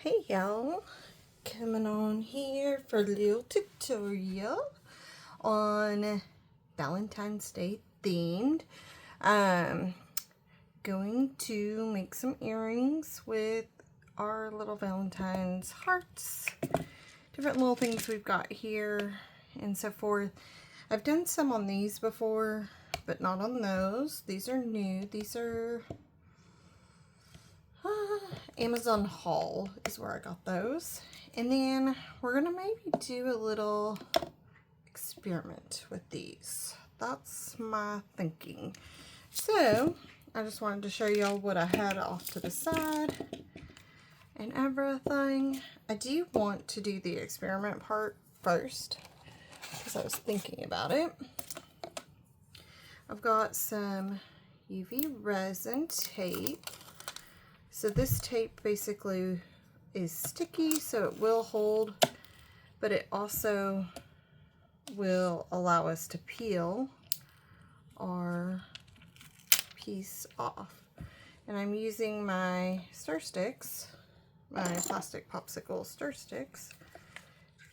Hey y'all, coming on here for a little tutorial on Valentine's Day themed. Going to make some earrings with our little Valentine's hearts, different little things we've got here and so forth. I've done some on these before, but not on those. These are new. These are Amazon haul is where I got those. And then we're gonna maybe do a little experiment with these. That's my thinking. So I just wanted to show y'all what I had off to the side and everything. I do want to do the experiment part first because I was thinking about it. I've got some UV resin tape. So this tape basically is sticky, so it will hold, but it also will allow us to peel our piece off. And I'm using my stir sticks, my plastic popsicle stir sticks,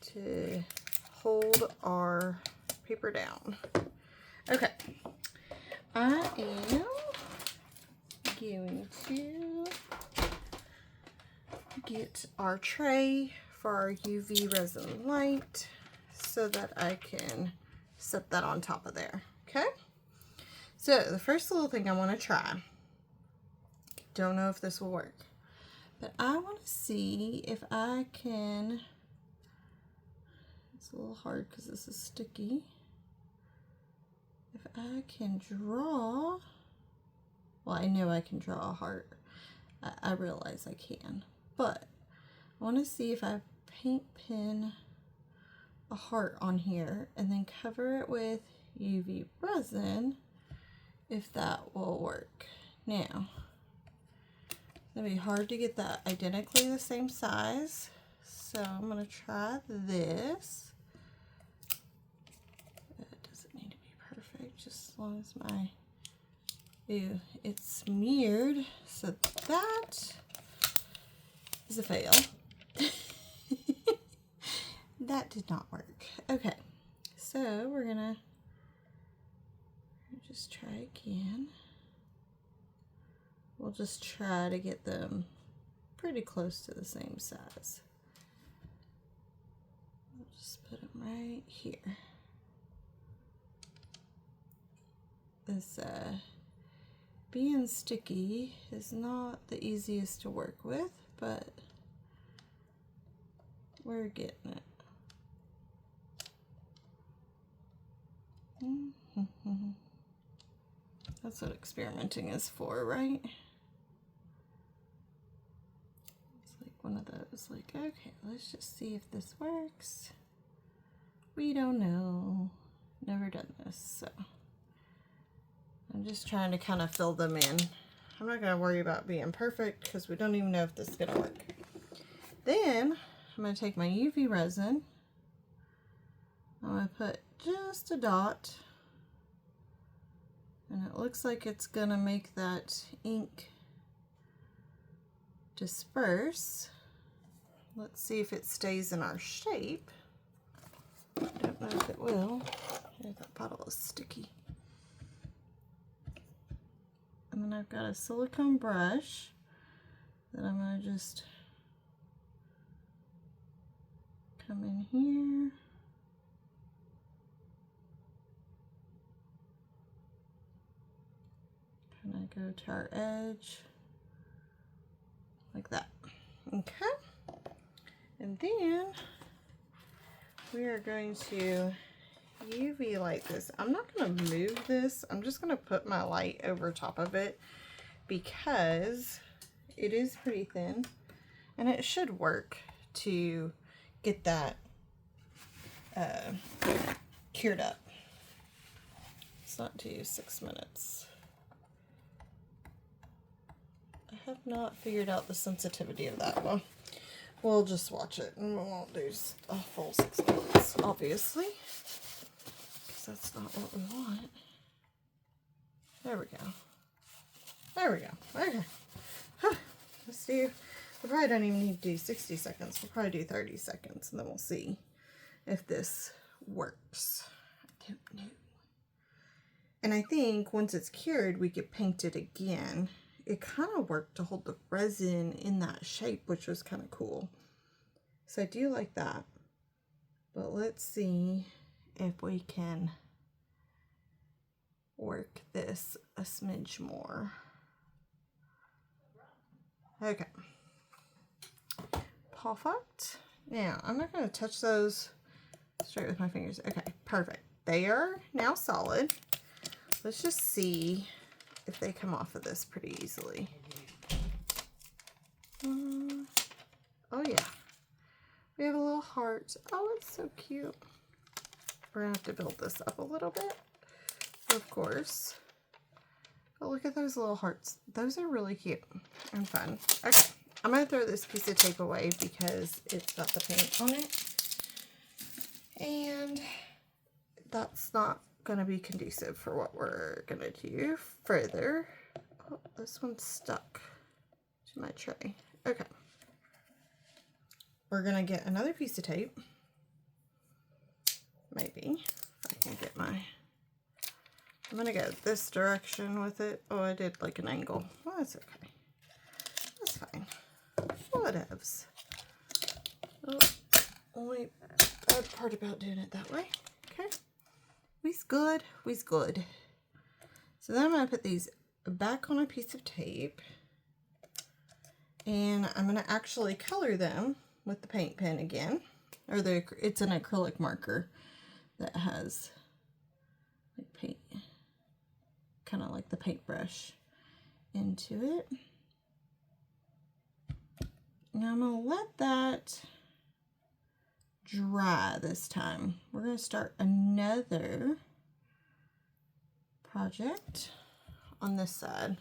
to hold our paper down. Okay, I am going to get our tray for our UV resin light so that I can set that on top of there. Okay, so the first little thing I want to try, don't know if this will work, but I want to see if I can, it's a little hard because this is sticky, if I can draw, well, I know I can draw a heart. I realize I can, but I want to see if I paint pen a heart on here and then cover it with UV resin, if that will work. Now, it's going to be hard to get that identically the same size, so I'm going to try this. It doesn't need to be perfect, just as long as my, ew, it's smeared, so that is a fail. That did not work. Okay, so we're gonna just try again. We'll just try to get them pretty close to the same size. We'll just put them right here. This being sticky is not the easiest to work with, but we're getting it. That's what experimenting is for, right? It's like one of those, like, okay, let's just see if this works. We don't know. Never done this, so I'm just trying to kind of fill them in. I'm not going to worry about being perfect because we don't even know if this is going to work. Then I'm going to take my UV resin. I'm going to put just a dot. And it looks like it's going to make that ink disperse. Let's see if it stays in our shape. I don't know if it will. Here, that bottle is sticky. And then I've got a silicone brush that I'm going to just come in here. And I go to our edge like that. Okay. And then we are going to UV light this. I'm not going to move this. I'm just going to put my light over top of it because it is pretty thin and it should work to get that cured up. It's not to 6 minutes. I have not figured out the sensitivity of that one. We'll just watch it and we won't do a full 6 minutes, obviously, because that's not what we want. There we go. There we go. Okay. Let's do We probably don't even need to do 60 seconds. We'll probably do 30 seconds, and then we'll see if this works. I don't know. And I think once it's cured, we could paint it again. It kind of worked to hold the resin in that shape, which was kind of cool. So I do like that. But let's see if we can work this a smidge more. Okay. Perfect. Now, I'm not going to touch those straight with my fingers. Okay, perfect. They are now solid. Let's just see if they come off of this pretty easily. Oh yeah. We have a little heart. Oh, it's so cute. We're going to have to build this up a little bit, of course. But look at those little hearts. Those are really cute and fun. Okay, I'm going to throw this piece of tape away because it's got the paint on it. And that's not going to be conducive for what we're going to do further. Oh, this one's stuck to my tray. Okay. We're going to get another piece of tape. Maybe. If I can get my... I'm going to go this direction with it. Oh, I did like an angle. Well, that's okay. That's fine. Whatevs. Oh, only bad part about doing it that way. Okay. We's good. We's good. So then I'm going to put these back on a piece of tape. And I'm going to actually color them with the paint pen again. Or it's an acrylic marker that has like paint, kind of like the paintbrush into it. Now I'm going to let that dry this time. We're going to start another project on this side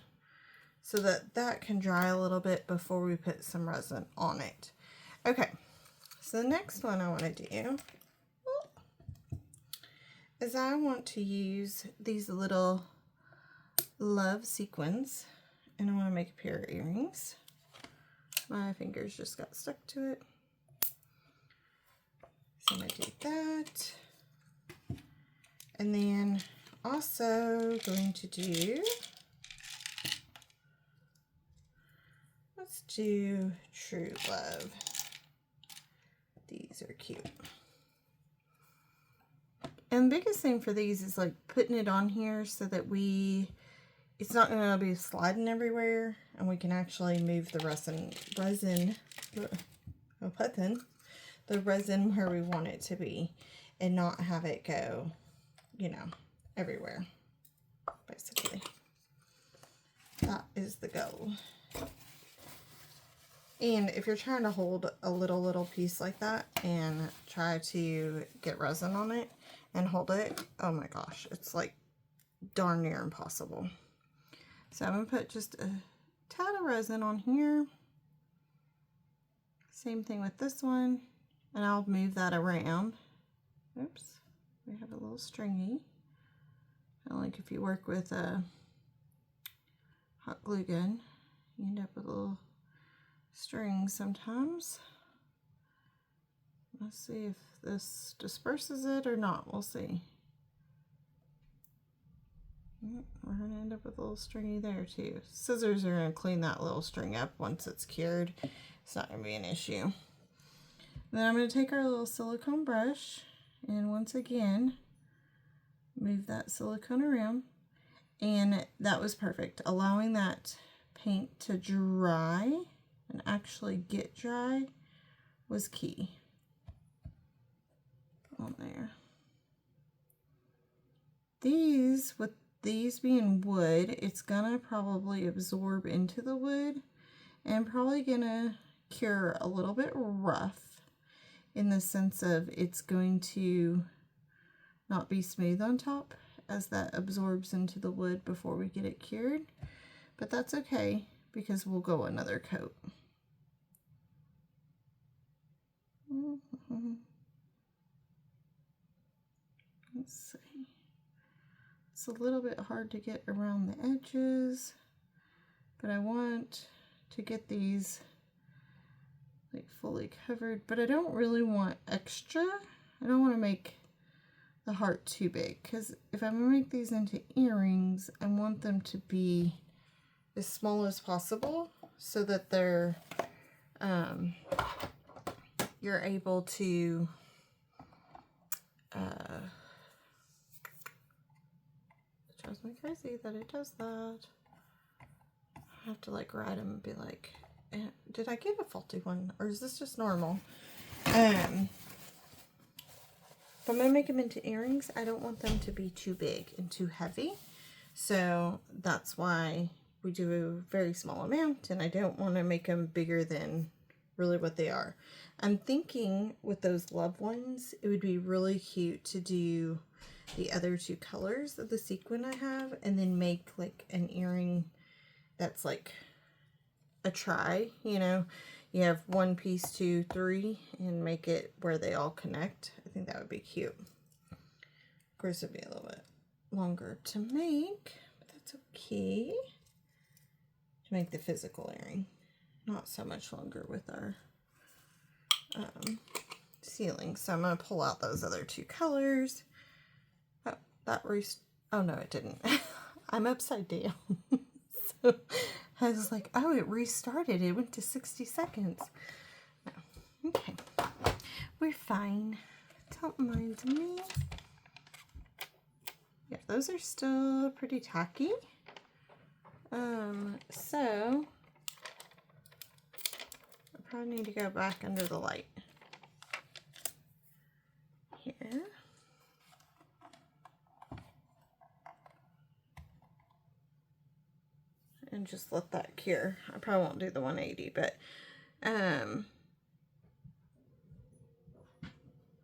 so that that can dry a little bit before we put some resin on it. Okay, so the next one I want to do is I want to use these little love sequins, and I want to make a pair of earrings. My fingers just got stuck to it. So I'm going to do that. And then also going to do, let's do True Love. These are cute. And the biggest thing for these is like putting it on here so that it's not going to be sliding everywhere, and we can actually move the resin where we want it to be and not have it go, you know, everywhere, basically. That is the goal. And if you're trying to hold a little piece like that and try to get resin on it and hold it, oh my gosh, it's like darn near impossible. So I'm going to put just a tad of resin on here. Same thing with this one. And I'll move that around. Oops, we have a little stringy. Kind of like if you work with a hot glue gun, you end up with a little string sometimes. Let's see if this disperses it or not. We'll see. We're going to end up with a little stringy there too. Scissors are going to clean that little string up once it's cured. It's not going to be an issue. Then I'm going to take our little silicone brush and once again move that silicone around. And that was perfect. Allowing that paint to dry and actually get dry was key. Put on there. With these being wood, it's gonna probably absorb into the wood and probably gonna cure a little bit rough in the sense of it's going to not be smooth on top as that absorbs into the wood before we get it cured. But that's okay because we'll go another coat. Let's see. It's a little bit hard to get around the edges, but I want to get these like fully covered, but I don't really want extra. I don't want to make the heart too big, because if I'm gonna make these into earrings, I want them to be as small as possible so that they're you're able to it drives me crazy that it does that. I have to like write them and be like, did I get a faulty one, or is this just normal? If I'm gonna make them into earrings, I don't want them to be too big and too heavy, so that's why we do a very small amount, and I don't want to make them bigger than really what they are. I'm thinking with those love ones, it would be really cute to do the other two colors of the sequin I have, and then make like an earring that's like a try, you know, you have 1 piece, 2, 3, and make it where they all connect. I think that would be cute. Of course, it'd be a little bit longer to make, but that's okay. To make the physical earring, not so much longer with our ceiling. So I'm going to pull out those other two colors. Oh, that oh no, it didn't. I'm upside down. So I was like, oh, it restarted. It went to 60 seconds. No. Okay. We're fine. Don't mind me. Yeah, those are still pretty tacky. So I probably need to go back under the light here. And just let that cure. I probably won't do the 180, but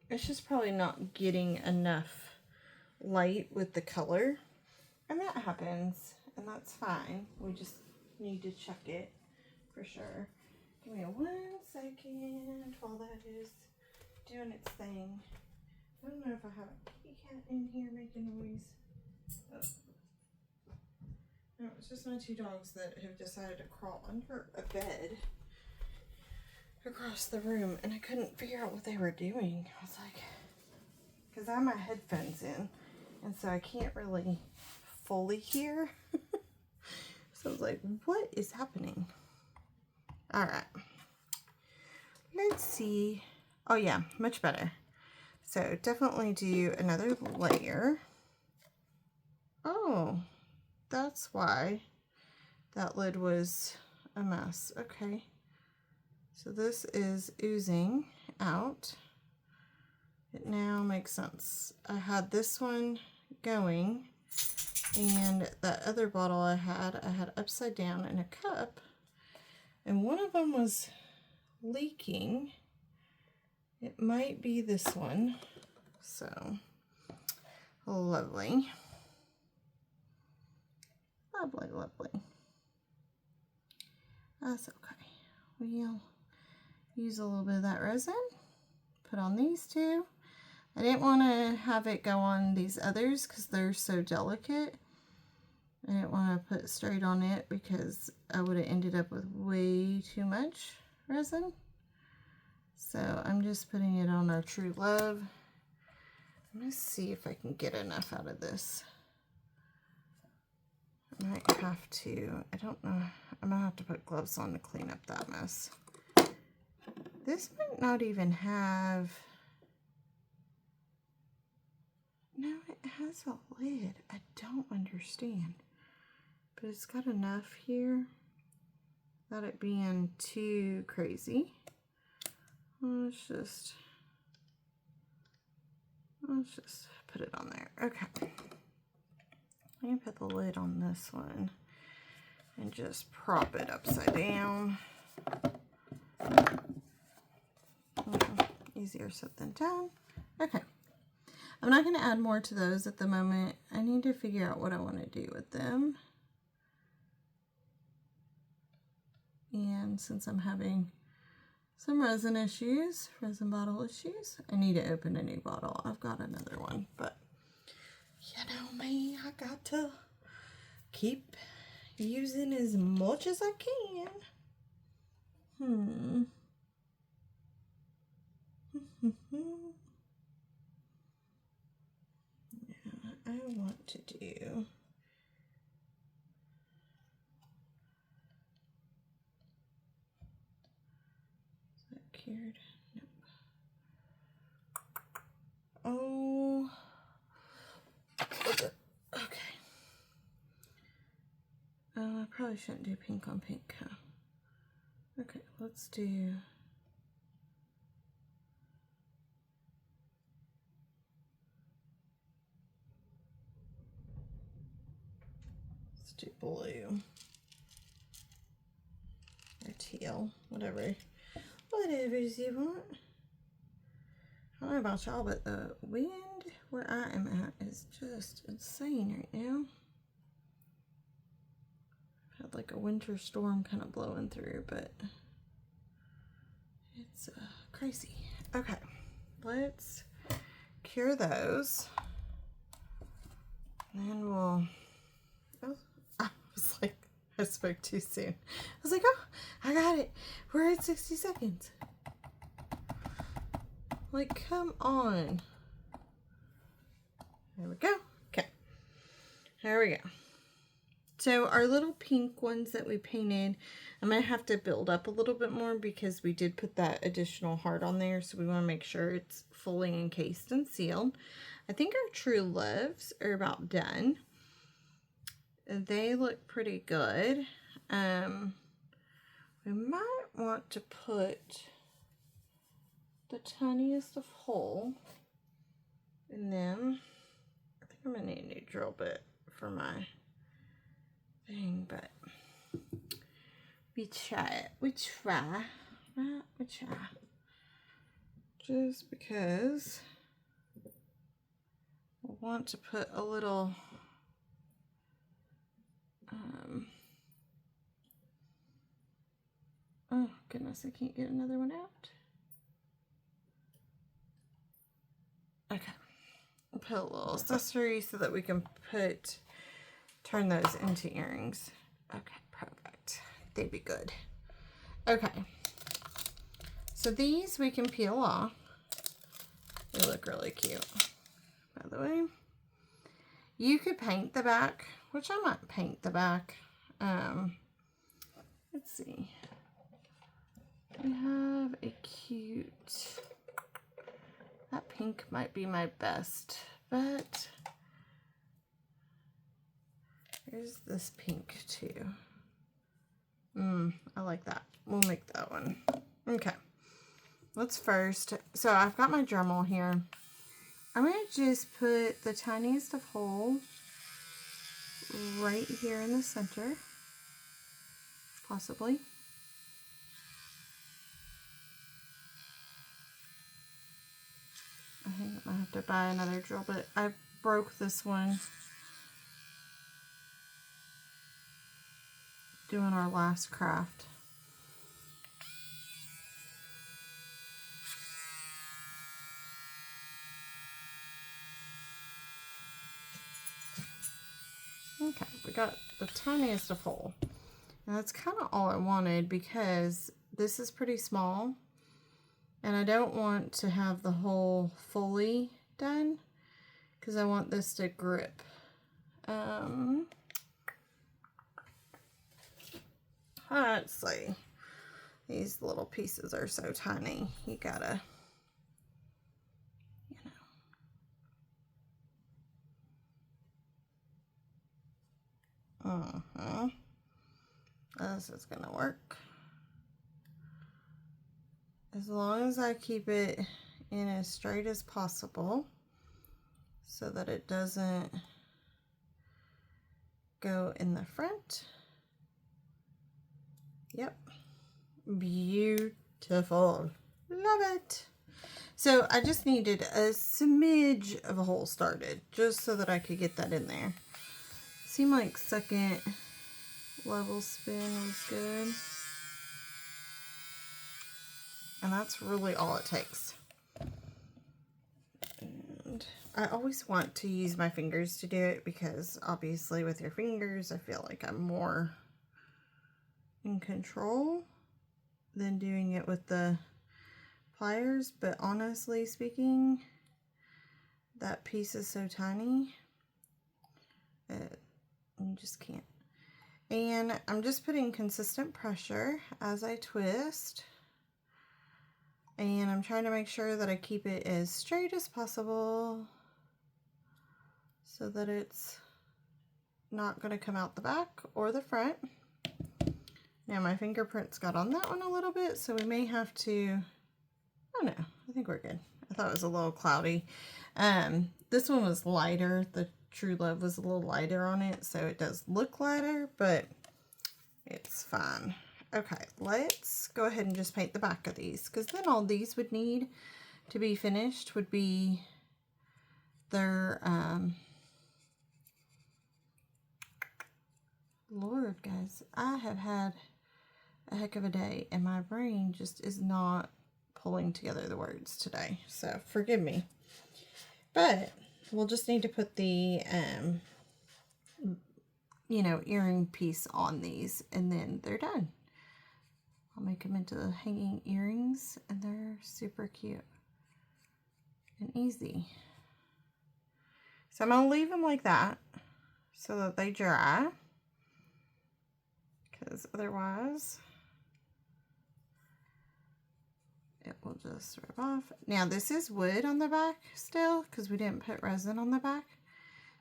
it's just probably not getting enough light with the color. And that happens, and that's fine. We just need to check it for sure. Give me 1 second while that is doing its thing. I don't know if I have a kitty cat in here making noise. Oh. No, it's just my 2 dogs that have decided to crawl under a bed across the room, and I couldn't figure out what they were doing. I was like, because I have my headphones in, and so I can't really fully hear. So I was like, what is happening? All right. Let's see. Oh yeah, much better. So definitely do another layer. Oh, that's why that lid was a mess. Okay. So this is oozing out. It now makes sense. I had this one going, and that other bottle I had upside down in a cup, and one of them was leaking. It might be this one. So lovely. Lovely, lovely. That's okay. We'll use a little bit of that resin, put on these two. I didn't want to have it go on these others because they're so delicate. I didn't want to put straight on it because I would have ended up with way too much resin. So I'm just putting it on our True Love. I'm going to see if I can get enough out of this. I might have to, I don't know, I'm going to have to put gloves on to clean up that mess. This might not even have, no, it has a lid. I don't understand. But it's got enough here without it being too crazy. Let's just put it on there. Okay. Let me put the lid on this one and just prop it upside down. Easier said than done. Okay. I'm not going to add more to those at the moment. I need to figure out what I want to do with them. And since I'm having some resin issues, resin bottle issues, I need to open a new bottle. I've got another one, but you know me, I got to keep using as much as I can. I want to do cured? Nope. Oh, okay. I probably shouldn't do pink on pink, huh? Okay, let's do. Let's do blue or teal, whatever. Whatever's you want. I don't know about y'all, but the wind where I am at is just insane right now. I've had like a winter storm kind of blowing through, but it's crazy. Okay, let's cure those. And then we'll, oh, I was like, I spoke too soon. I was like, oh, I got it. We're at 60 seconds. Like, come on. There we go. Okay. There we go. So our little pink ones that we painted, I'm going to have to build up a little bit more because we did put that additional heart on there. So we want to make sure it's fully encased and sealed. I think our True Loves are about done. They look pretty good. We might want to put the tiniest of hole in them. I think I'm gonna need a new drill bit for my thing, but we try it. We try. Just because I want to put a little oh goodness, I can't get another one out. Okay, I'll put a little accessory so that we can turn those into earrings. Okay, perfect. They'd be good. Okay, so these we can peel off. They look really cute, by the way. You could paint the back, which I might paint the back. Let's see. We have a cute, that pink might be my best, but here's this pink too. I like that. We'll make that one. Okay. Let's first, so I've got my Dremel here. I'm going to just put the tiniest of holes right here in the center, possibly. I think I might have to buy another drill, but I broke this one doing our last craft. Okay, we got the tiniest of hole. And that's kind of all I wanted because this is pretty small. And I don't want to have the hole fully done because I want this to grip. Let's see. These little pieces are so tiny. You gotta, you know. This is gonna work. As long as I keep it in as straight as possible so that it doesn't go in the front. Yep. Beautiful. Love it. So I just needed a smidge of a hole started just so that I could get that in there. Seemed like second level spin was good. And that's really all it takes. And I always want to use my fingers to do it because obviously with your fingers, I feel like I'm more in control than doing it with the pliers, but honestly speaking, that piece is so tiny, you just can't. And I'm just putting consistent pressure as I twist. And I'm trying to make sure that I keep it as straight as possible so that it's not going to come out the back or the front. Now my fingerprints got on that one a little bit, so we may have to, oh no, I think we're good. I thought it was a little cloudy. This one was lighter. The True Love was a little lighter on it, so it does look lighter, but it's fine. Okay, let's go ahead and just paint the back of these, because then all these would need to be finished would be their, Lord, guys, I have had a heck of a day, and my brain just is not pulling together the words today, so forgive me. But we'll just need to put the, you know, earring piece on these, and then they're done. I'll make them into hanging earrings, and they're super cute and easy. So I'm going to leave them like that so that they dry, because otherwise it will just rub off. Now this is wood on the back still, because we didn't put resin on the back.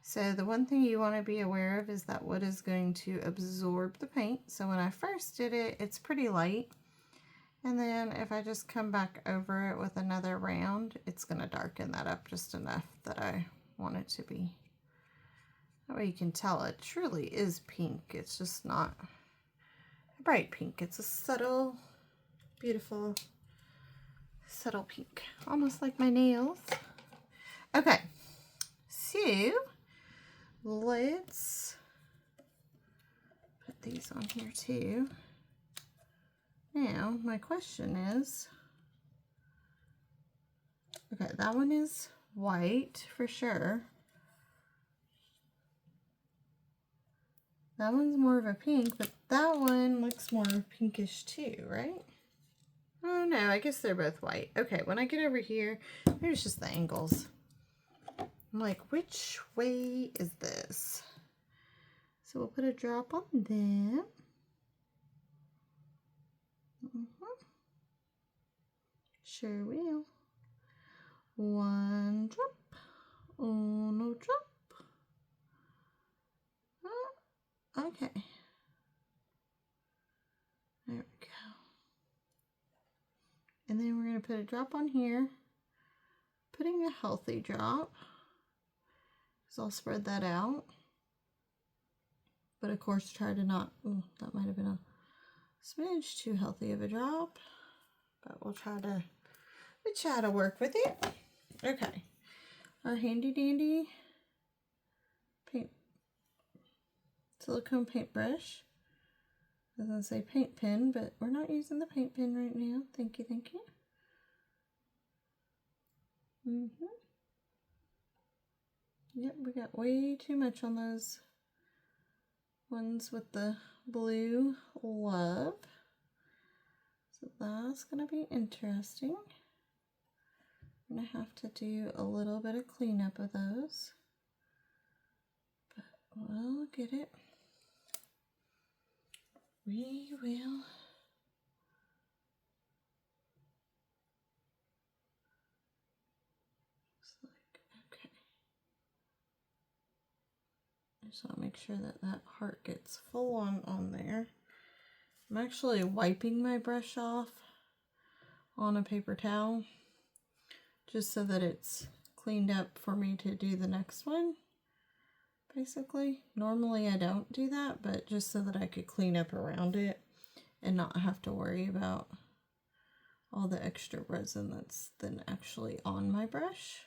So the one thing you want to be aware of is that wood is going to absorb the paint. So when I first did it, it's pretty light. And then if I just come back over it with another round, it's going to darken that up just enough that I want it to be. That way you can tell it truly is pink. It's just not a bright pink. It's a subtle, beautiful, subtle pink. Almost like my nails. Okay, so let's put these on here too. Now, my question is, okay, that one is white for sure. That one's more of a pink, but that one looks more pinkish too, right? Oh no, I guess they're both white. Okay, when I get over here, here's just the angles. I'm like, which way is this? So we'll put a drop on them. Sure will. One drop. Uno drop. Oh, okay. There we go. And then we're going to put a drop on here. Putting a healthy drop. So I'll spread that out. But of course try to not, ooh, that might have been a smidge too healthy of a drop. But we'll try to work with it. Okay. Our handy dandy silicone paintbrush. I was going to say paint pen, but we're not using the paint pen right now. Thank you, thank you. Yep, we got way too much on those ones with the blue love. So that's going to be interesting. I'm going to have to do a little bit of cleanup of those. But we'll get it. We will. Looks like, okay. I just want to make sure that that heart gets full on there. I'm actually wiping my brush off on a paper towel just so that it's cleaned up for me to do the next one. Basically, normally I don't do that, but just so that I could clean up around it and not have to worry about all the extra resin that's then actually on my brush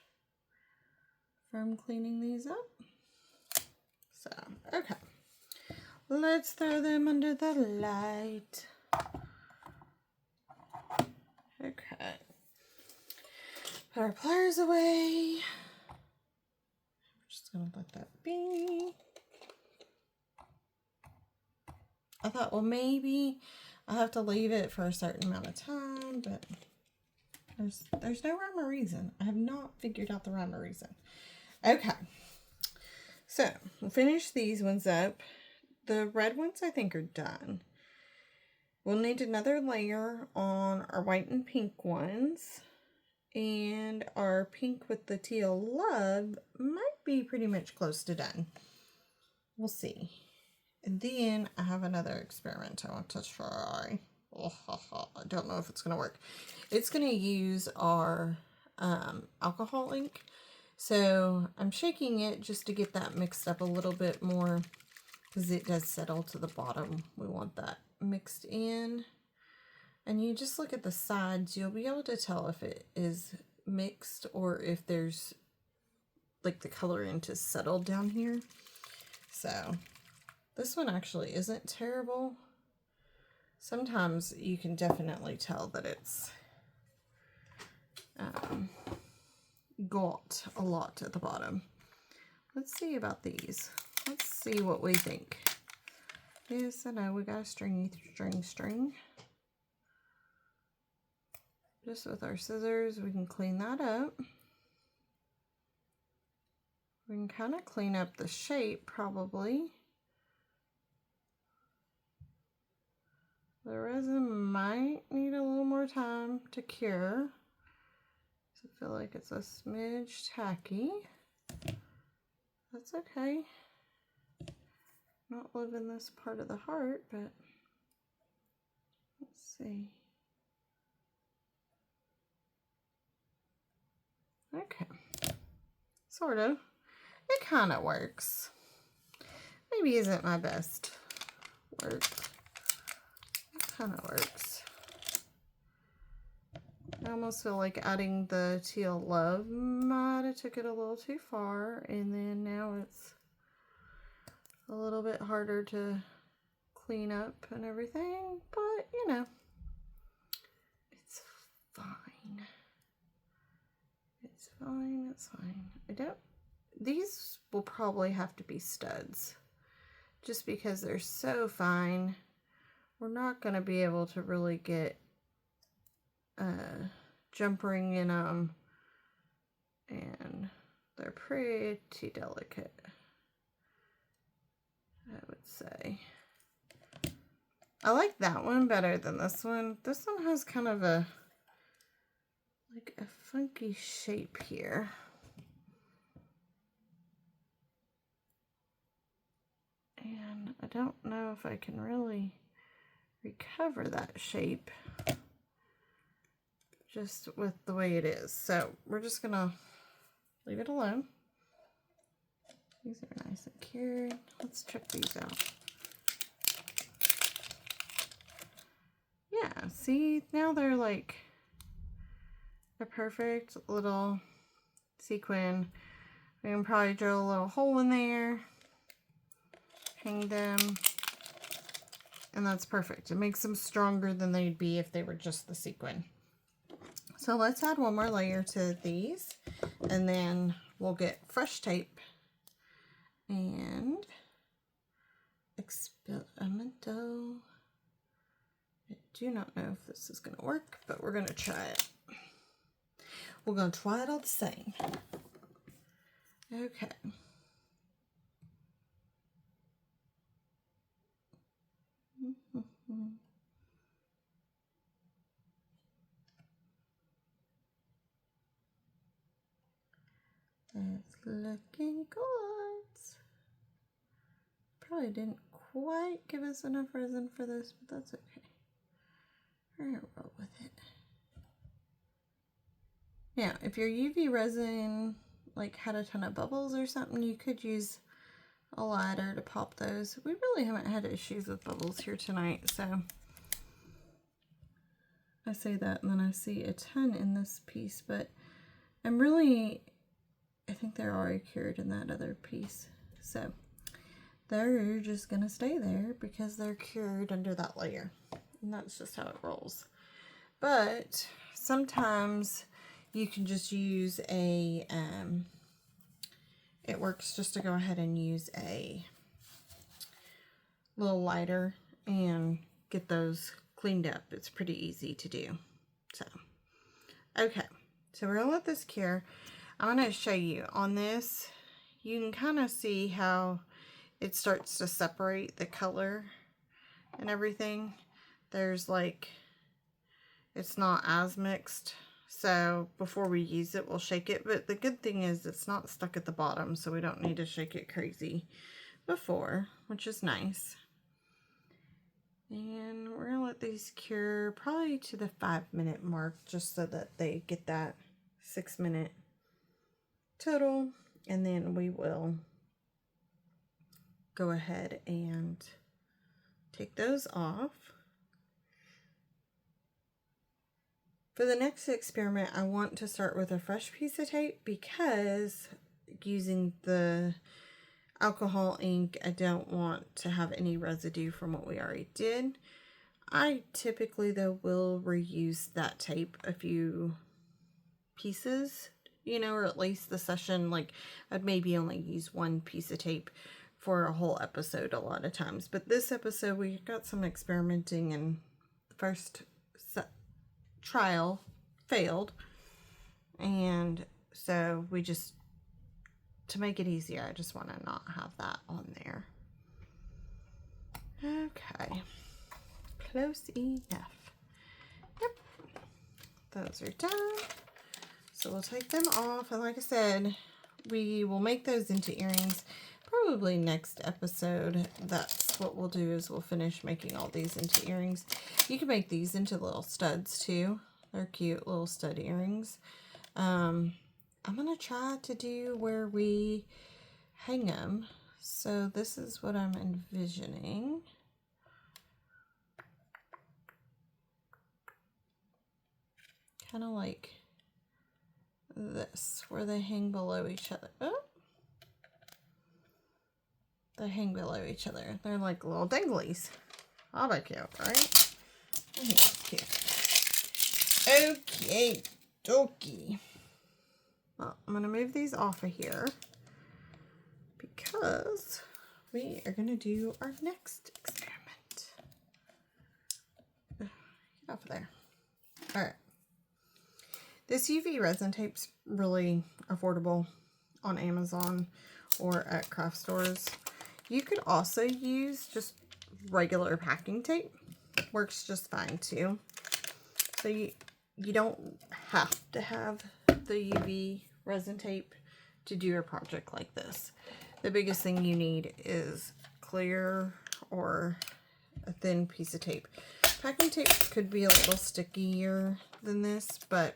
from cleaning these up. So, okay. Let's throw them under the light. Okay. Put our pliers away. We're just going to let that be. I thought, well, maybe I'll have to leave it for a certain amount of time, but There's no rhyme or reason. I have not figured out the rhyme or reason. Okay. So, we'll finish these ones up. The red ones I think are done. We'll need another layer on our white and pink ones. And our pink with the teal love might be pretty much close to done. We'll see. And then I have another experiment I want to try. I don't know if it's going to work. It's going to use our alcohol ink. So I'm shaking it just to get that mixed up a little bit more because it does settle to the bottom. We want that mixed in. And you just look at the sides, you'll be able to tell if it is mixed or if there's like the coloring just settled down here. So this one actually isn't terrible. Sometimes you can definitely tell that it's got a lot at the bottom. Let's see about these. Let's see what we think. Yes, I know we got a string. Just with our scissors, we can clean that up. We can kind of clean up the shape, probably. The resin might need a little more time to cure. So I feel like it's a smidge tacky. That's okay. Not living this part of the heart, but let's see. Okay, sort of. It kind of works. Maybe isn't my best work. It kind of works. I almost feel like adding the teal love might have took it a little too far, and then now it's a little bit harder to clean up and everything, but you know, it's fine. It's fine, it's fine. These will probably have to be studs just because they're so fine. We're not going to be able to really get jump ring in them, and they're pretty delicate, I would say. I like that one better than this one. This one has kind of a funky shape here. And I don't know if I can really recover that shape just with the way it is. So we're just gonna leave it alone. These are nice and cured. Let's check these out. Yeah, see, now they're like a perfect little sequin. We can probably drill a little hole in there, hang them, and that's perfect. It makes them stronger than they'd be if they were just the sequin. So let's add one more layer to these, and then we'll get fresh tape and experimental. I do not know if this is going to work, but we're going to try it. We're going to try it all the same. Okay. It's looking good. Probably didn't quite give us enough resin for this, but that's okay. We're gonna roll with it. Now, if your UV resin had a ton of bubbles or something, you could use a ladder to pop those. We really haven't had issues with bubbles here tonight, so I say that and then I see a ton in this piece, but I think they're already cured in that other piece. So they're just gonna stay there because they're cured under that layer. And that's just how it rolls. But sometimes you can just use a, it works just to go ahead and use a little lighter and get those cleaned up. It's pretty easy to do. So Okay, so we're gonna let this cure. I'm gonna show you on this. You can kind of see how it starts to separate the color and everything. There's like, it's not as mixed. So before we use it, we'll shake it. But the good thing is it's not stuck at the bottom, so we don't need to shake it crazy before, which is nice. And we're gonna let these cure probably to the 5-minute mark, just so that they get that 6-minute total. And then we will go ahead and take those off. For the next experiment, I want to start with a fresh piece of tape, because using the alcohol ink, I don't want to have any residue from what we already did. I typically, though, will reuse that tape a few pieces, you know, or at least the session. Like, I'd maybe only use one piece of tape for a whole episode a lot of times. But this episode, we got some experimenting, and the first trial failed. And so we just, to make it easier, I just want to not have that on there. Okay. Close enough. Yep. Those are done. So we'll take them off. And like I said, we will make those into earrings probably next episode. That's what we'll do, is we'll finish making all these into earrings. You can make these into little studs too. They're cute little stud earrings. I'm going to try to do where we hang them. So this is what I'm envisioning. Kind of like this, where they hang below each other. Oh. They hang below each other. They're like little danglies. I'll be cute, right? I think that's cute. Okay, dokie. Well, I'm going to move these off of here, because we are going to do our next experiment. Get off of there. All right. This UV resin tape's really affordable on Amazon or at craft stores. You could also use just regular packing tape. Works just fine too. So you don't have to have the UV resin tape to do a project like this. The biggest thing you need is clear or a thin piece of tape. Packing tape could be a little stickier than this, but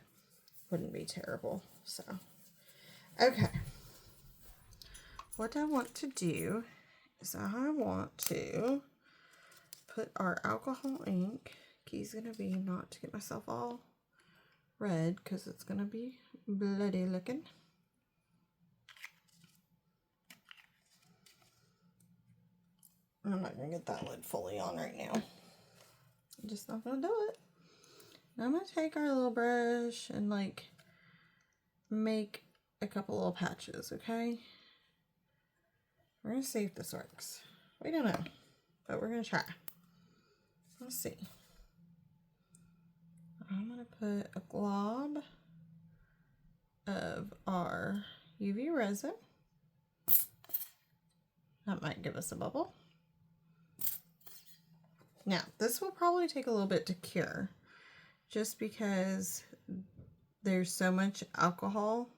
wouldn't be terrible. So, okay. What I want to do is I want to put our alcohol ink. Key's gonna be not to get myself all red, because it's gonna be bloody looking. I'm not gonna get that lid fully on right now. I'm just not gonna do it. I'm gonna take our little brush and like make a couple little patches, okay? We're gonna see if this works. We don't know, but we're gonna try. Let's see. I'm gonna put a glob of our UV resin. That might give us a bubble. Now, this will probably take a little bit to cure, just because there's so much alcohol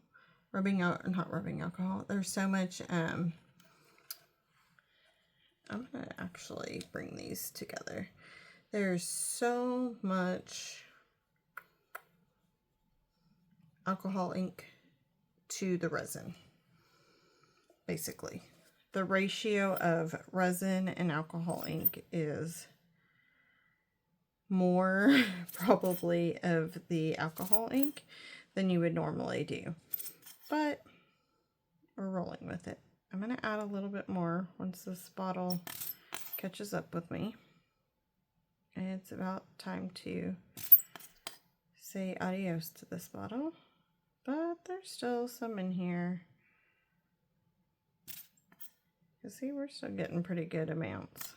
not rubbing alcohol. There's so much, I'm gonna actually bring these together. There's so much alcohol ink to the resin, basically. The ratio of resin and alcohol ink is more probably of the alcohol ink than you would normally do, but we're rolling with it. I'm going to add a little bit more once this bottle catches up with me. And it's about time to say adios to this bottle, but there's still some in here. You see, we're still getting pretty good amounts.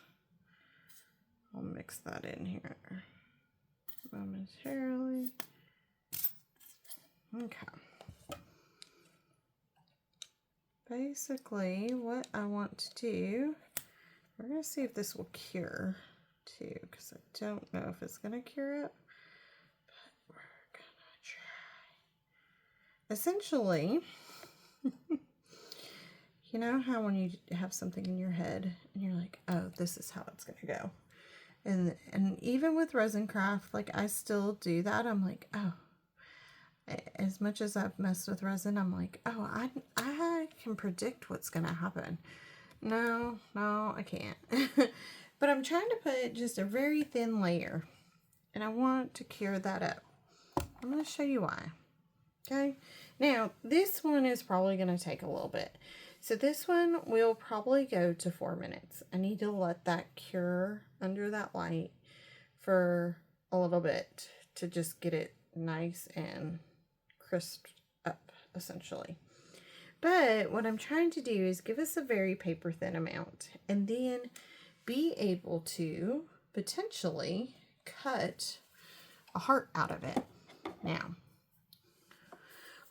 I'll mix that in here momentarily. Okay. Basically, what I want to do, we're going to see if this will cure too, because I don't know if it's going to cure it, but we're going to try. Essentially, you know how when you have something in your head and you're like, oh, this is how it's going to go. And even with resin craft, like I still do that. I'm like, oh, as much as I've messed with resin, I'm like, oh, I can predict what's going to happen. No, I can't. But I'm trying to put just a very thin layer, and I want to cure that up. I'm going to show you why. Okay. Now, this one is probably going to take a little bit. So this one will probably go to 4 minutes. I need to let that cure under that light for a little bit to just get it nice and crisped up, essentially. But what I'm trying to do is give us a very paper thin amount and then be able to potentially cut a heart out of it. Now,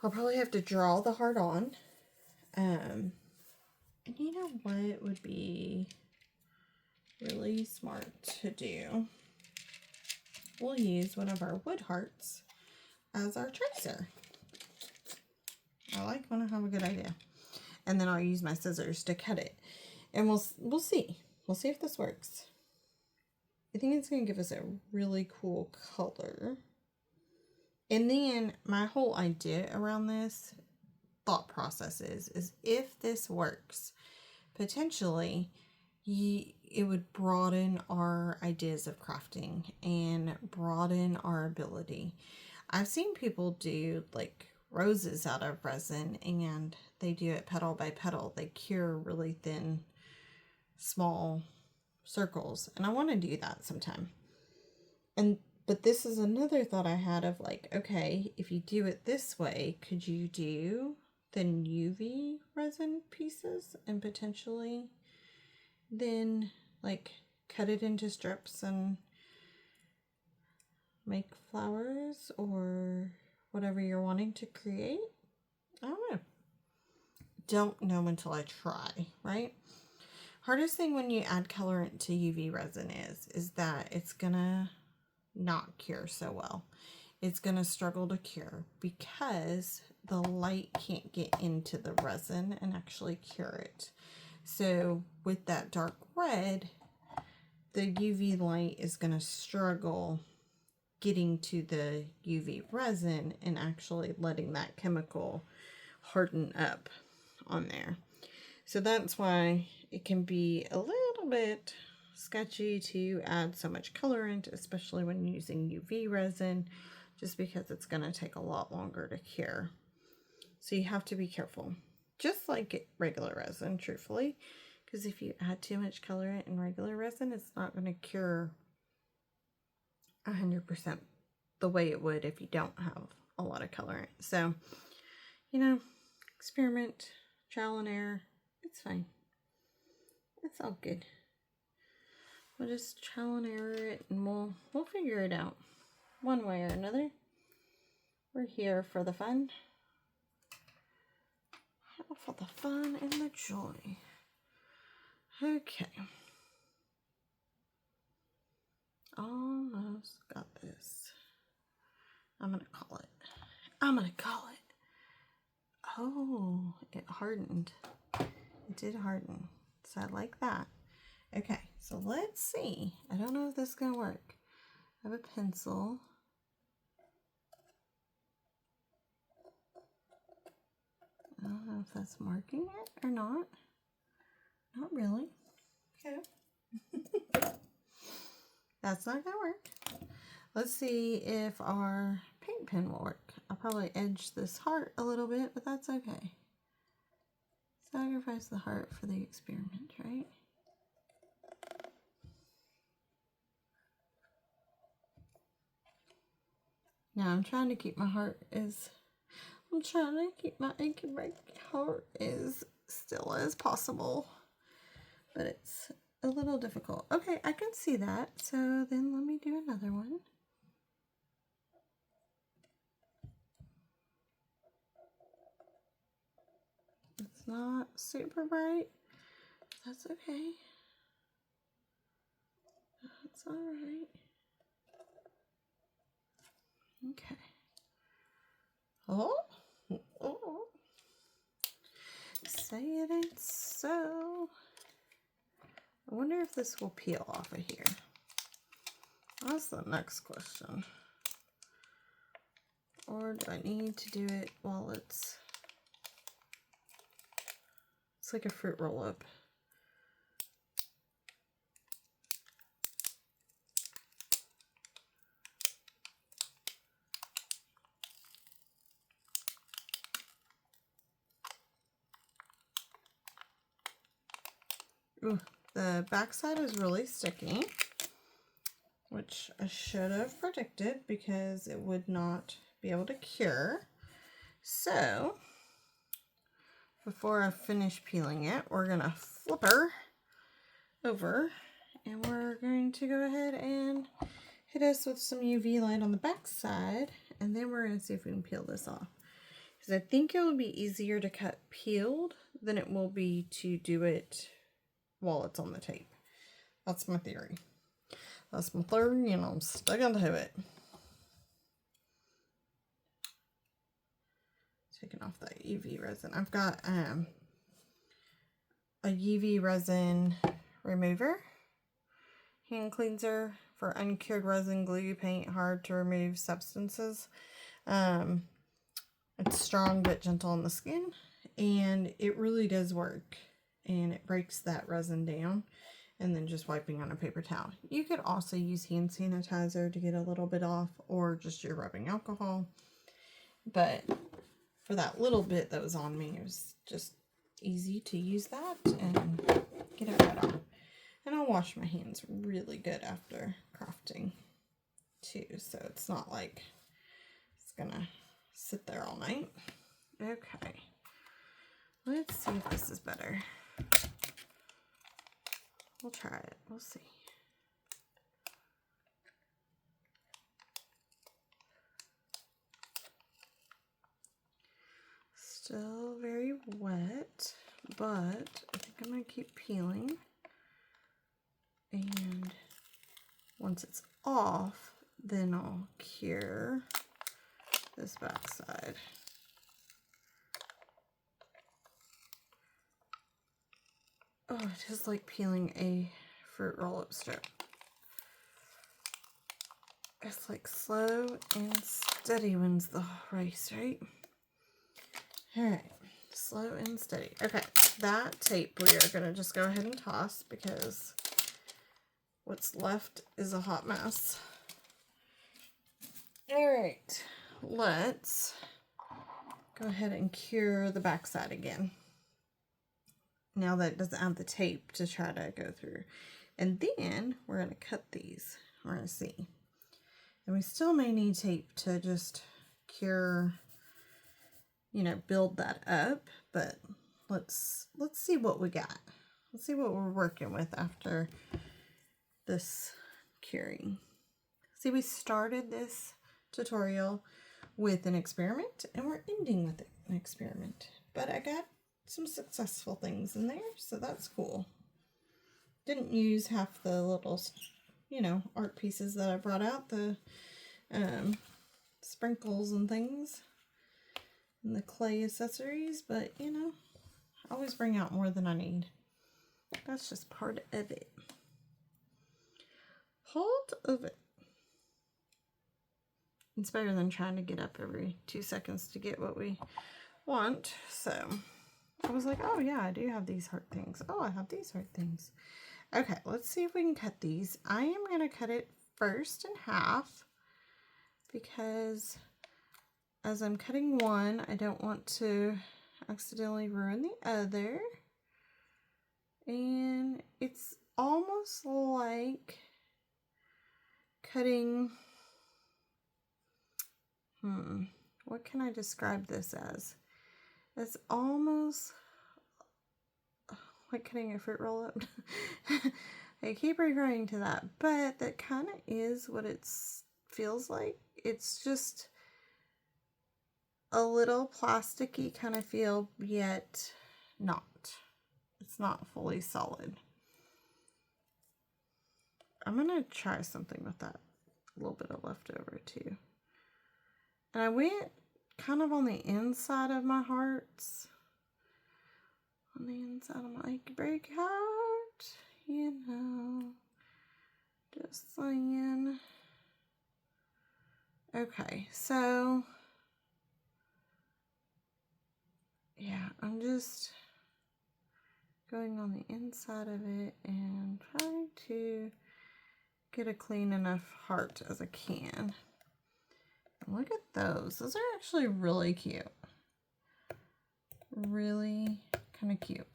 I'll probably have to draw the heart on. And you know what would be really smart to do? We'll use one of our wood hearts as our tracer. I like when I have a good idea. And then I'll use my scissors to cut it. And we'll see. We'll see if this works. I think it's going to give us a really cool color. And then my whole idea around this thought process is if this works, potentially it would broaden our ideas of crafting and broaden our ability. I've seen people do like roses out of resin, and they do it petal by petal. They cure really thin, small circles, and I want to do that sometime. But this is another thought I had of like, okay, if you do it this way, could you do thin UV resin pieces and potentially then like cut it into strips and make flowers or whatever you're wanting to create? I don't know. Don't know until I try, right? Hardest thing when you add colorant to UV resin is that it's gonna not cure so well. It's gonna struggle to cure because the light can't get into the resin and actually cure it. So with that dark red, the UV light is gonna struggle getting to the UV resin and actually letting that chemical harden up on there. So that's why it can be a little bit sketchy to add so much colorant, especially when using UV resin, just because it's going to take a lot longer to cure. So you have to be careful, just like regular resin, truthfully, because if you add too much colorant in regular resin, it's not going to cure 100% the way it would if you don't have a lot of colorant. So, you know, experiment, trial and error. It's fine. It's all good. We'll just trial and error it, and we'll figure it out one way or another. We're here for the fun. For the fun and the joy. Okay. Almost got this. I'm gonna call it. Oh, it hardened. It did harden. So I like that. Okay, so let's see. I don't know if this is going to work. I have a pencil. I don't know if that's marking it or not. Not really. Okay. That's not going to work. Let's see if our paint pen will work. I'll probably edge this heart a little bit, but that's okay. Sacrifice the heart for the experiment, right? Now I'm trying to keep my heart as ink and my heart as still as possible, but it's a little difficult. Okay, I can see that. So then let me do another one. not super bright. That's okay. That's all right. Okay. Oh. Say it ain't so. I wonder if this will peel off of here. That's the next question. Or do I need to do it while it's like a fruit roll-up. Ooh, the backside is really sticky, which I should have predicted because it would not be able to cure. So before I finish peeling it, we're gonna flip her over and we're going to go ahead and hit us with some UV light on the back side, and then we're gonna see if we can peel this off. Because I think it will be easier to cut peeled than it will be to do it while it's on the tape. That's my theory. That's my theory, and I'm sticking to it. Taking off that UV resin. I've got a UV resin remover, hand cleanser for uncured resin, glue, paint, hard to remove substances. It's strong but gentle on the skin, and it really does work, and it breaks that resin down. And then just wiping on a paper towel. You could also use hand sanitizer to get a little bit off, or just your rubbing alcohol. But for that little bit that was on me, it was just easy to use that and get it right off. And I'll wash my hands really good after crafting too, so it's not like it's gonna sit there all night. Okay, let's see if this is better. We'll try it. We'll see. Still very wet, but I think I'm going to keep peeling. And once it's off, then I'll cure this back side. Oh, it is like peeling a fruit roll-up strip. It's like slow and steady wins the race, right? Alright, slow and steady. Okay, that tape we are going to just go ahead and toss because what's left is a hot mess. Alright, let's go ahead and cure the backside again. Now that it doesn't have the tape to try to go through. And then we're going to cut these. We're going to see. And we still may need tape to just cure, you know, build that up. But let's see what we got. Let's see what we're working with after this curing. See, we started this tutorial with an experiment and we're ending with an experiment. But I got some successful things in there, so that's cool. Didn't use half the little, you know, art pieces that I brought out, the sprinkles and things, and the clay accessories, but you know, I always bring out more than I need. That's just part of it. Part of it. It's better than trying to get up every 2 seconds to get what we want, so I was like, oh yeah, I do have these heart things. Oh, I have these heart things. Okay, let's see if we can cut these. I am going to cut it first in half because as I'm cutting one, I don't want to accidentally ruin the other. And it's almost like cutting, what can I describe this as? It's almost like cutting a fruit roll-up. I keep referring to that, but that kind of is what it feels like. It's just a little plasticky kind of feel, yet not. It's not fully solid. I'm going to try something with that. A little bit of leftover too. And I went kind of on the inside of my hearts. On the inside of my big heart, you know. Just saying. Okay, so yeah, I'm just going on the inside of it and trying to get a clean enough heart as I can. And look at those. Those are actually really cute. Really kind of cute.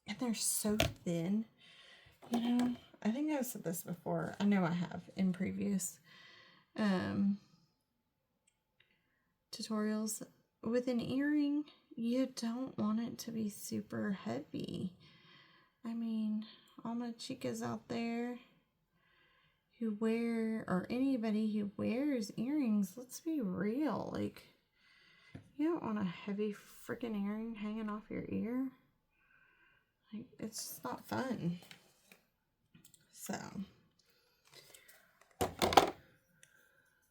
And they're so thin. You know, I think I've said this before. I know I have in previous tutorials. With an earring, you don't want it to be super heavy. I mean, all my chicas out there who wear, or anybody who wears earrings, let's be real. Like, you don't want a heavy freaking earring hanging off your ear. Like, it's just not fun.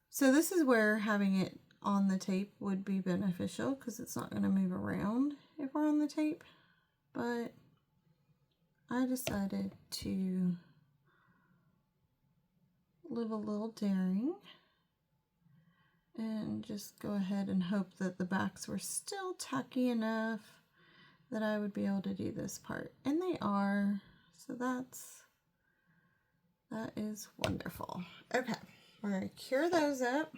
So this is where having it on the tape would be beneficial, because it's not going to move around if we're on the tape. But I decided to live a little daring and just go ahead and hope that the backs were still tacky enough that I would be able to do this part. And they are. So that is wonderful. Okay, we're going to cure those up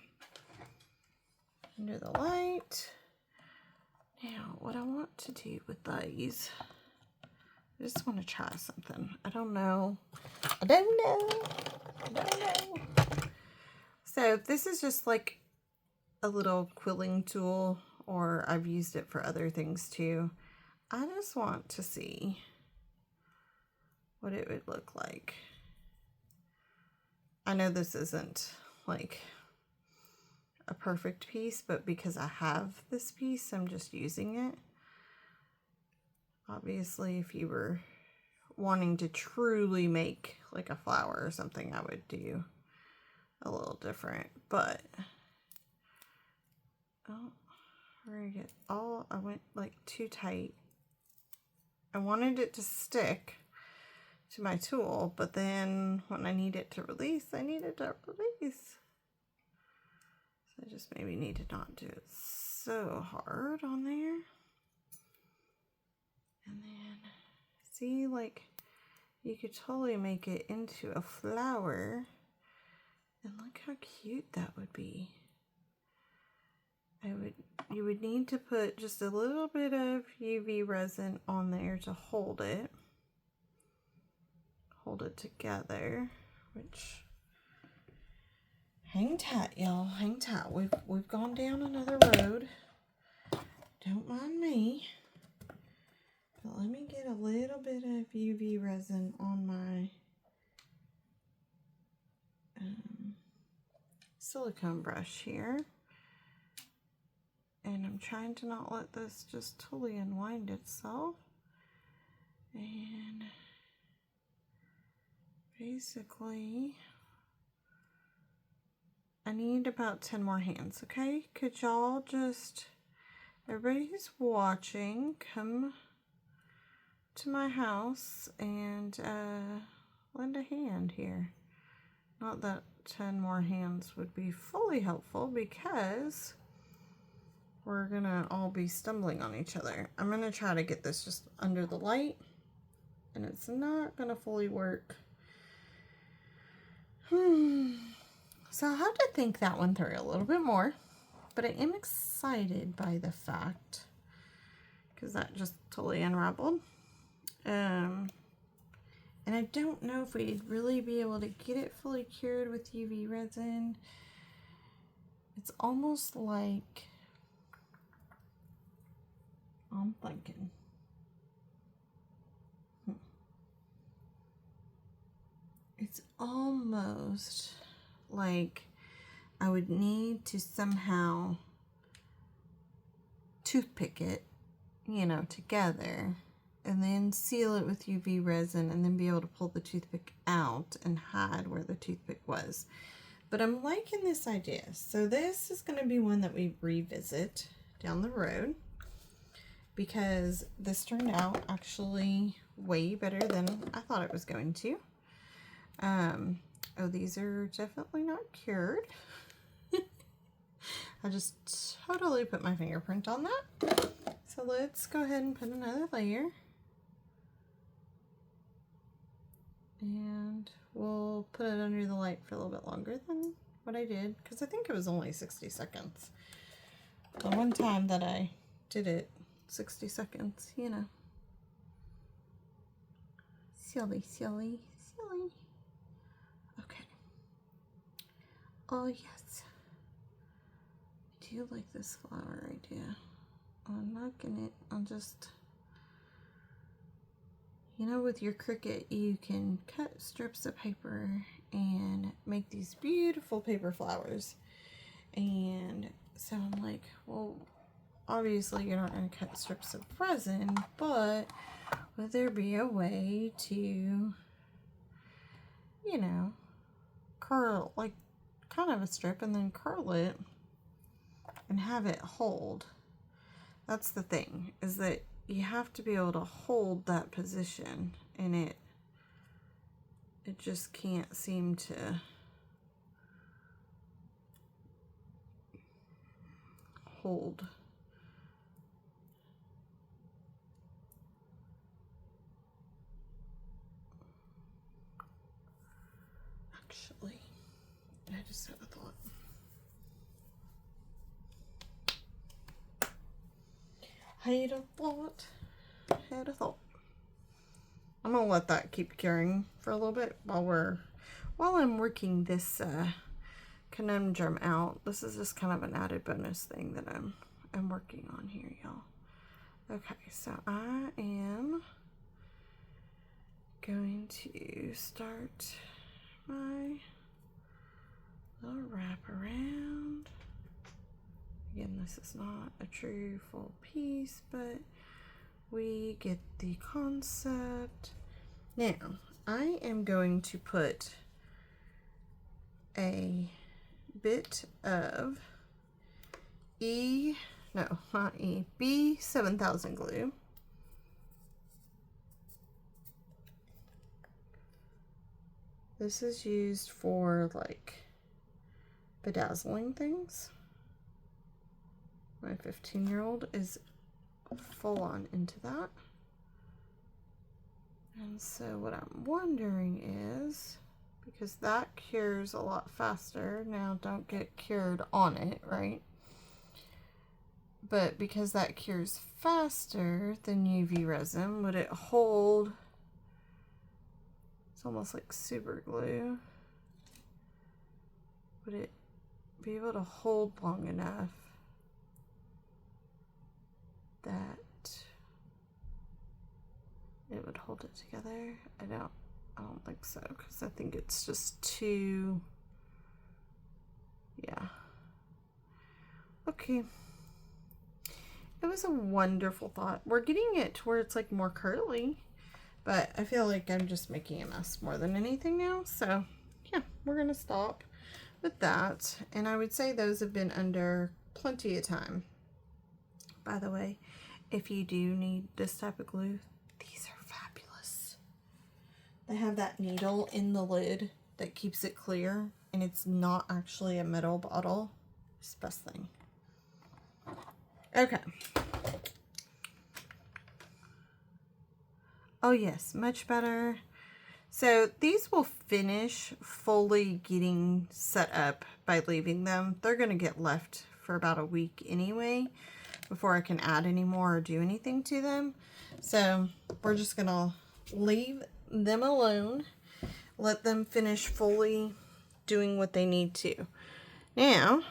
under the light. Now, what I want to do with these, I just want to try something. I don't know. So this is just like a little quilling tool, or I've used it for other things too. I just want to see what it would look like. I know this isn't like a perfect piece, but because I have this piece, I'm just using it. Obviously, if you were wanting to truly make like a flower or something, I would do a little different, but oh, we're gonna get all, I went like too tight. I wanted it to stick to my tool, but then when I need it to release, I need it to release. So I just maybe need to not do it so hard on there. And then see, like, you could totally make it into a flower. And look how cute that would be. You would need to put just a little bit of UV resin on there to hold it together, which, hang tight, y'all, hang tight. We've gone down another road. Don't mind me. But let me get a little bit of UV resin on my silicone brush here. And I'm trying to not let this just totally unwind itself. And basically, I need about 10 more hands, okay? Could y'all just, everybody who's watching, come to my house and lend a hand here. Not that 10 more hands would be fully helpful, because we're gonna all be stumbling on each other. I'm gonna try to get this just under the light, and it's not gonna fully work. So I have to think that one through a little bit more, but I am excited by the fact, because that just totally unraveled. And I don't know if we'd really be able to get it fully cured with UV resin. It's almost like, I'm thinking, it's almost like I would need to somehow toothpick it, you know, together, and then seal it with UV resin, and then be able to pull the toothpick out and hide where the toothpick was. But I'm liking this idea. So this is going to be one that we revisit down the road, because this turned out actually way better than I thought it was going to. Oh, these are definitely not cured. I just totally put my fingerprint on that. So let's go ahead and put another layer. And we'll put it under the light for a little bit longer than what I did, because I think it was only 60 seconds. The one time that I did it, 60 seconds, you know. Silly, silly, silly. Okay. Oh, yes. I do like this flower idea. I'm not gonna, I'll just, you know, with your Cricut, you can cut strips of paper and make these beautiful paper flowers. And so I'm like, well, obviously you're not going to cut strips of resin, but would there be a way to, you know, curl, like kind of a strip and then curl it and have it hold? That's the thing, is that you have to be able to hold that position, and it just can't seem to hold. Actually, I just had a thought. Had a thought. I'm gonna let that keep curing for a little bit while I'm working this conundrum out. This is just kind of an added bonus thing that I'm working on here, y'all. Okay, so I am going to start my little wraparound. Again, this is not a true full piece, but we get the concept. Now, I am going to put a bit of B7000 glue. This is used for like bedazzling things. My 15-year-old is full on into that. And so what I'm wondering is, because that cures a lot faster, now don't get cured on it, right? But because that cures faster than UV resin, would it hold? It's almost like super glue. Would it be able to hold long enough that it would hold it together? I don't think so, because I think it's just too, yeah. Okay. It was a wonderful thought. We're getting it to where it's like more curly, but I feel like I'm just making a mess more than anything now. So yeah, we're gonna stop with that. And I would say those have been under plenty of time. By the way, if you do need this type of glue, these are fabulous. They have that needle in the lid that keeps it clear, and it's not actually a metal bottle. It's the best thing. Okay. Oh yes, much better. So these will finish fully getting set up by leaving them. They're going to get left for about a week anyway before I can add any more or do anything to them. So we're just going to leave them alone, let them finish fully doing what they need to. Now,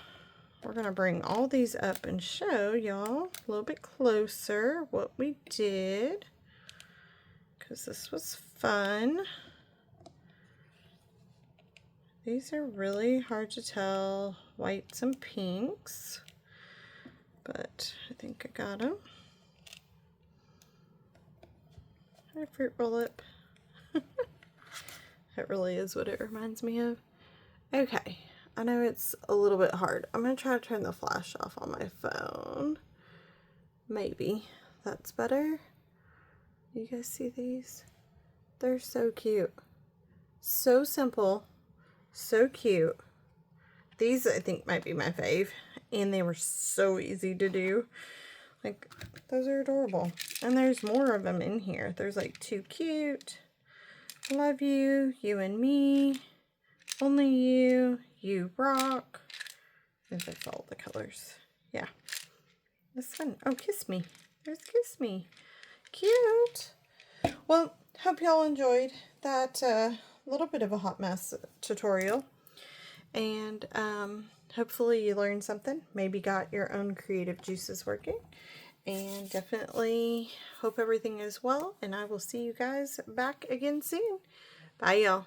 we're going to bring all these up and show y'all a little bit closer what we did, because this was fun. These are really hard to tell, whites and pinks, but I think I got them. My fruit roll up. It really is what it reminds me of. Okay, I know it's a little bit hard. I'm going to try to turn the flash off on my phone. Maybe that's better. You guys see these? They're so cute. So simple. So cute. These I think might be my fave. And they were so easy to do. Like, those are adorable. And there's more of them in here. There's like Too Cute, Love You, You and Me, Only You, You Rock. I think that's all the colors. Yeah. That's fun. Oh, Kiss Me. There's Kiss Me. Cute. Well, hope y'all enjoyed that little bit of a hot mess tutorial. And hopefully you learned something. Maybe got your own creative juices working. And definitely hope everything is well. And I will see you guys back again soon. Bye, y'all.